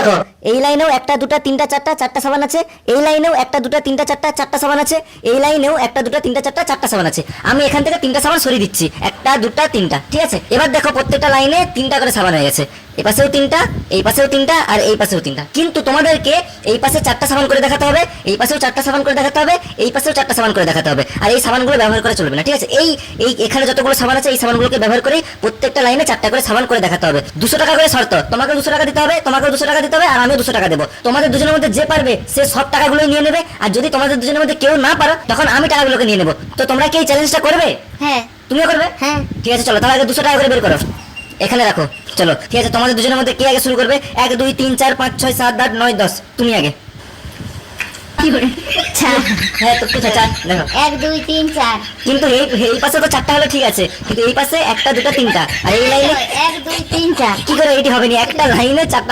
দেখো এই লাইনেও একটা দুটা তিনটা চারটা চারটা সাবান আছে, এই লাইনেও একটা দুটা তিনটা চারটা চারটা সাবান আছে, এই লাইনেও একটা দুটা তিনটা চারটা চারটা সাবান আছে। আমি এখান থেকে তিনটা সাবান সরিয়ে দিচ্ছি, একটা দুটা তিনটা, ঠিক আছে। এবার দেখো প্রত্যেকটা লাইনে তিনটা করে সাবান হয়ে গেছে, এই পাশেও তিনটা, এই পাশেও তিনটা, আর এই পাশেও তিনটা। কিন্তু তোমাদেরকে এই পাশে চারটা সাবান করে দেখাতে হবে, এই পাশেও চারটা সাবান করে দেখাতে হবে, এই পাশেও চারটা সাবান করে দেখাতে হবে। আর এই সাবানগুলো ব্যবহার করা চলবে না, ঠিক আছে। এই এই এখানে যতগুলো সাবান আছে এই সাবানগুলোকে ব্যবহার করে প্রত্যেকটা লাইনে চারটা করে সাবান করে দেখাতে হবে। 200 টাকা করে শর্ত, তোমাকে 200 টাকা দিতে হবে, তোমাকেও 200 টাকা দিতে হবে, আর আমিও 200 টাকা দেবো। তোমাদের দুজনের মধ্যে যে পারবে সে সব টাকাগুলোই নিয়ে নেবে, আর যদি তোমাদের দুজনের মধ্যে কেউ না পারো তখন আমি টাকাগুলোকে নিয়ে নেবো। তো তোমরা কি এই চ্যালেঞ্জটা করবে? হ্যাঁ তুমিও করবে? হ্যাঁ। ঠিক আছে, চলো তাহলে আগে 200 টাকা করে বের করো, এখানে রাখো। চলো ঠিক আছে, তোমাদের দুজনের মধ্যে কে আগে শুরু করবে? 1 2 3 4 5 6 7 8 9 10, তুমি আগে। কি করে? চার। হ্যাঁ তো কোথায় চার? দেখো 1 2 3 4। কিন্তু এই পাশে তো চারটা হলে ঠিক আছে, কিন্তু এই পাশে একটা দুটা তিনটা, আর এই লাইনে 1 2 3 4। কি করে এটি হবে না? একটা লাইনে চারটা